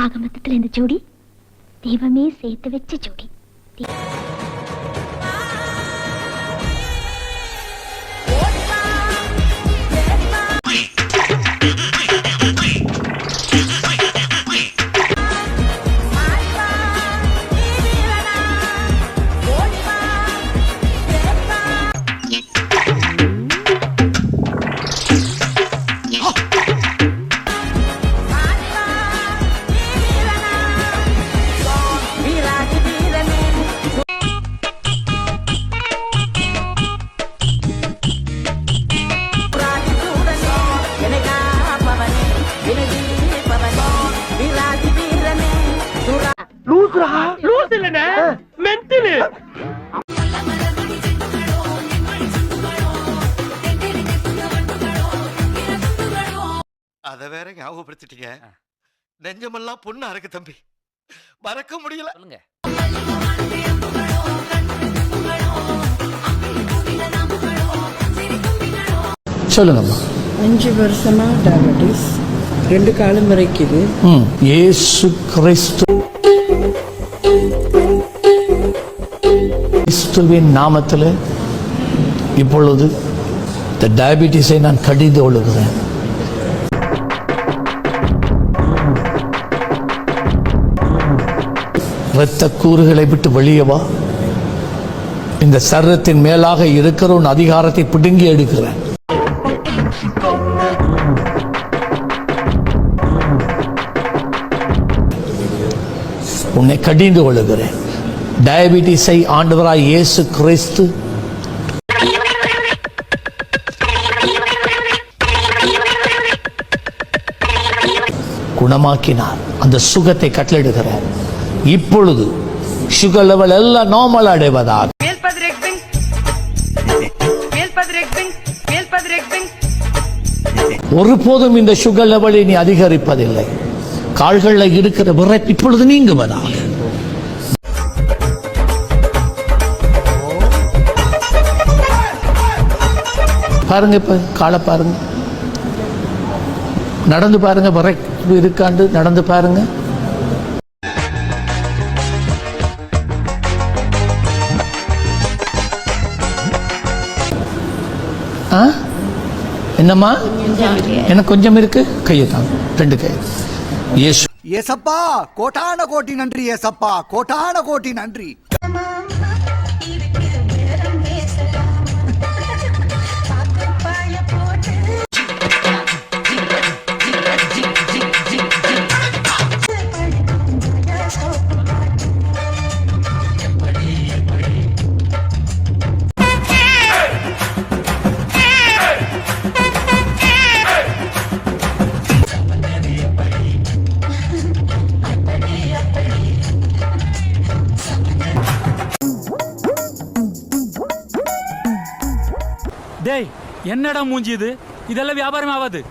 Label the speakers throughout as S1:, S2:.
S1: ஆக மொத்தத்துல இந்த ஜோடி தெய்வமே சேர்த்து வச்ச ஜோடி.
S2: அத வேற ஞாபகப்படுத்திட்டீங்க. நெஞ்சமெல்லாம் பொண்ணு அறக்கு தம்பி, மறக்க முடியல.
S3: சொல்லுங்கம்மா.
S4: 5 வருஷமா டயபெட்டிஸ், 2 காலம் வரைக்குது.
S3: இயேசு கிறிஸ்துவின் நாமத்தில் இப்பொழுது இந்த டயபெட்டிஸை நான் கடிந்து கொள்ளுகிறேன். இரத்த கூறுகளை விட்டு வெளியே வா. இந்த சரீரத்தின் மேலாக இருக்கிற உன் அதிகாரத்தை பிடுங்கி எடுக்கிறேன். உன்னை கடிந்து கொள்ளுகிறேன். டயபெட்டிஸை ஆண்டவராய் இயேசு கிறிஸ்து குணமாக்கினார். அந்த சுகத்தை கட்டளிடுகிறார். இப்பொழுது சுகர் லெவல் எல்லாம் நார்மல் அடைவதாக. ஒருபோதும் இந்த சுகர் லெவலை நீ அதிகரிப்பதில்லை. கால்களில் இருக்கிற விரைப்பு இப்பொழுது நீங்குவதாக. பாருங்க, இப்ப காலை பாருங்க, நடந்து பாருங்க, விரைப்பு இருக்காண்டு நடந்து பாருங்க. என்னம்மா? எனக்கு கொஞ்சம் இருக்கு. கையை தாங்க, 2 கை.
S5: ஏசப்பா கோட்டான கோட்டி நன்றி. ஏசப்பா கோட்டான கோட்டி நன்றி.
S6: டேய், என்னடா மூஞ்சி இது? இதெல்லாம் வியாபாரம் ஆகாது.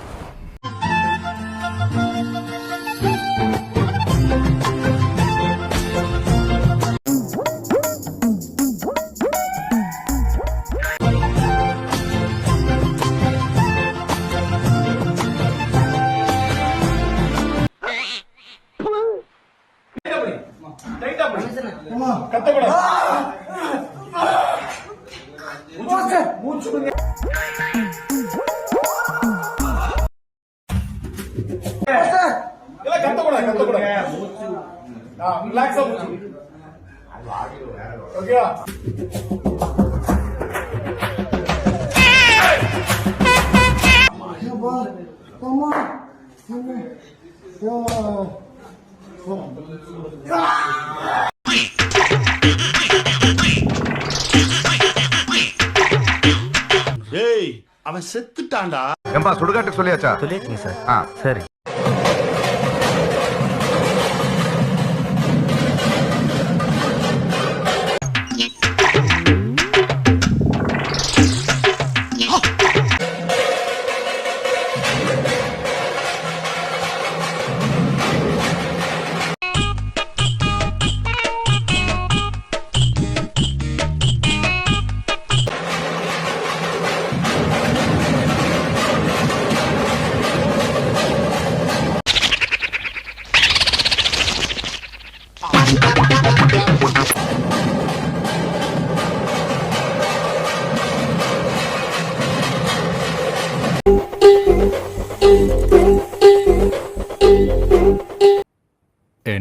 S7: அவன் செத்துட்டான்டா.
S8: ஏம்பா சுடுகாட்டுக்கு சொல்லியாச்சா?
S7: சொல்லியாச்சுங்க சார். சரி.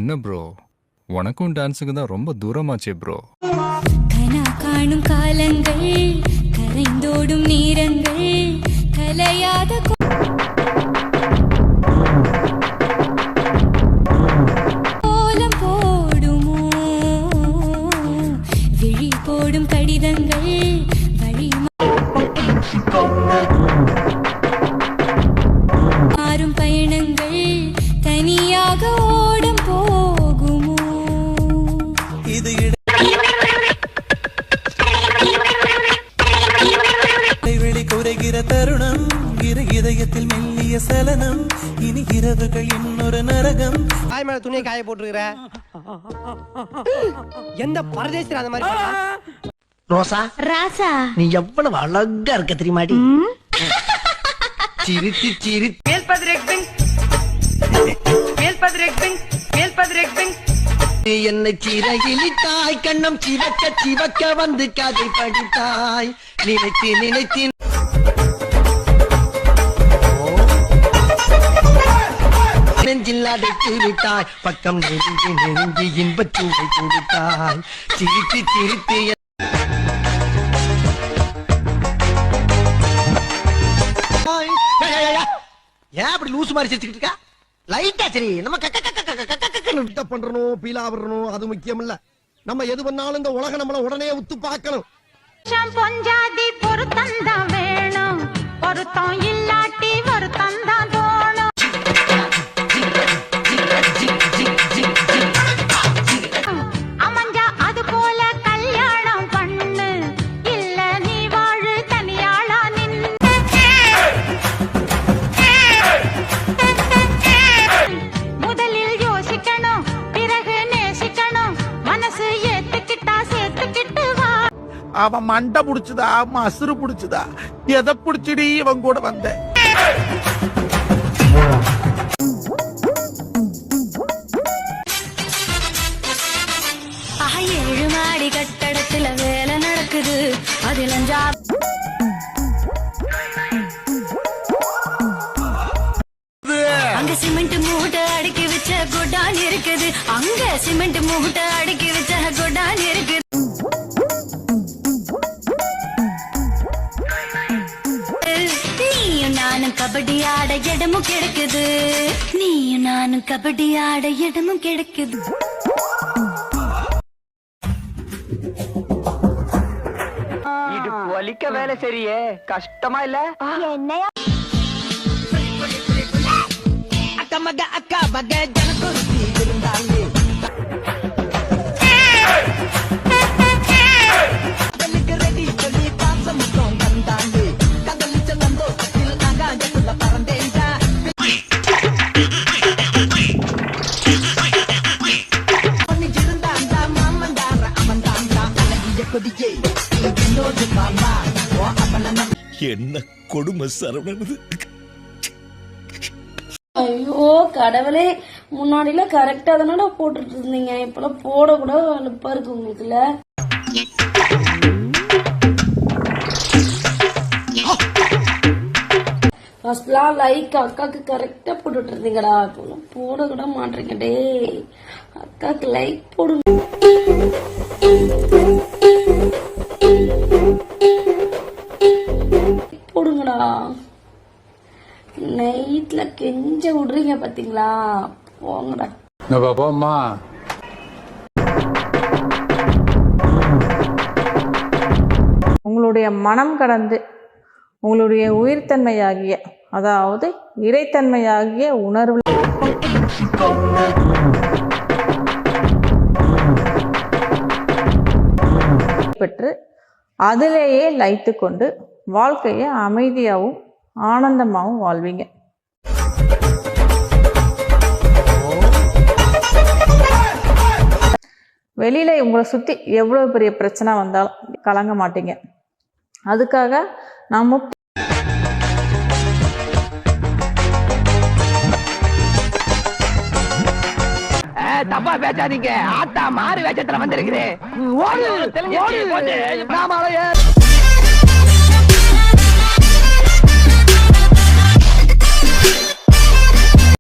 S8: என்ன ப்ரோ, உனக்கும் டான்ஸுக்கு தான் ரொம்ப தூரமாச்சே ப்ரோ.
S9: கனா காணும் காலங்கள் கரைந்தோடும் நேரங்கள் கலையாத கோலம் போடுமோ விழி போடும் கடிதங்கள் வழி மாறும் பயணங்கள் தனியாக ஓடம் போகுமோ. இது
S10: குறைகிற தருணம் இதயத்தில் மெல்லிய சலனம் இனி இரவுகள் இன்னொரு நரகம்.
S11: காய் மேல துணியை காய போட்டுருக்கிற எந்த பரதேசி அந்த மாதிரி ரோசா
S1: ராசா
S11: நீ எவ்வளவு அழகா இருக்க தெரியுமாடி. சிரித்து சிரித்து என்னை சிறகிலிட்டாய் கண்ணம் சிவக்க சிவக்க வந்து கதை படித்தாய் நினைத்து நினைத்து நெஞ்சில் அடைத்து விட்டாய் பக்கம் நெருங்கி நெருங்கி இன்பச்சூவை கொடுத்தாய் சிரித்து சிரித்து ஏன் அப்படி லூசு மாதிரி சிரிச்சுக்கிட்டு இருக்கா? லைட்டா சரி நம்ம பண்றணும் பீலா வரணும் அது முக்கியம் இல்ல. நம்ம எது பண்ணாலும் இந்த உலகம் நம்மள உடனே உத்து பார்க்கணும்.
S9: பொஞ்சாதி பொருத்தம் தான் வேணும், பொருத்தம் இல்லாட்டி வருத்தம் தான் தோணும். அமஞ்சா அது போல கல்யாணம் பண்ணு, இல்ல நீ வாழு தனியாளா நின்னு. முதலில் யோசிக்கணும், பிறகு நேசிக்கணும், மனசு ஏத்துக்கிட்டா சேர்த்துக்கிட்டு வா.
S7: அவன் மண்டை புடிச்சுதா மசுறு புடிச்சுதா எதை புடிச்சுடி இவன் கூட வந்த.
S9: 7 மாடி கட்டடத்துல வேலை நடக்குது, அதில் அங்க சிமெண்ட் மூட்டை அடுக்கி வச்ச குடான் இருக்குது, அங்க சிமெண்ட் மூட்டை அடுக்கி வச்ச குடான் இருக்குது. நீயும் நானும் கபடி ஆட இடமும் கிடைக்குது, நீயும் நானும் கபடி ஆட இடமும் கிடைக்குது.
S11: வலிக்க வேலை சரியே கஷ்டமா இல்ல.
S1: என்னையா
S11: அக்கா மக அக்கா மக ஜனகுருதி இருந்தாங்க. ரெடி சொல்லி பாசம் வந்தாங்க கதலிச்ச சந்தோஷத்தில் ஆகாயத்துல பறந்தேன்டா. இருந்தாண்டா மாமன் தார அவன் தாண்டா அழகிய கொடியே
S2: என்ன கொடுமை சரவணது.
S12: ஐயோ கடவுளே, முன்னாடிலாம் கரெக்டா தானடா போட்டுட்டு இருந்தீங்க, இப்பெல்லாம் போட கூட அலுப்பா இருக்கு உங்களுக்குல. ஃபர்ஸ்ட்லாம் லைக் அக்காக்கு கரெக்டா போட்டுட்டு இருந்தீங்கடா, இப்பெல்லாம் போட கூட மாட்டீங்க. டே அக்காக்கு லைக் போடுங்க. போடுங்கடா, நைட்ல கெஞ்ச விடுறீங்க பாத்தீங்களா, போங்கடா.
S6: பாப்பாம்மா
S12: உங்களுடைய மனம் கடந்து உங்களுடைய உயிர்த்தன்மையாகிய, அதாவது இறைத்தன்மையாகிய உணர்வு பெற்று அதிலேயே லயித்து கொண்டு வாழ்க்கையை அமைதியாகவும் ஆனந்தமாகவும் வாழ்வீங்க. வெளியில உங்களை சுத்தி எவ்வளவு பெரிய பிரச்சனை வந்தாலும் கலங்க மாட்டீங்க. அதுக்காக நாம
S11: தப்பா பேசாதீங்க, ஆத்தா மாறு வேஷத்துல வந்திருக்கிறேன்.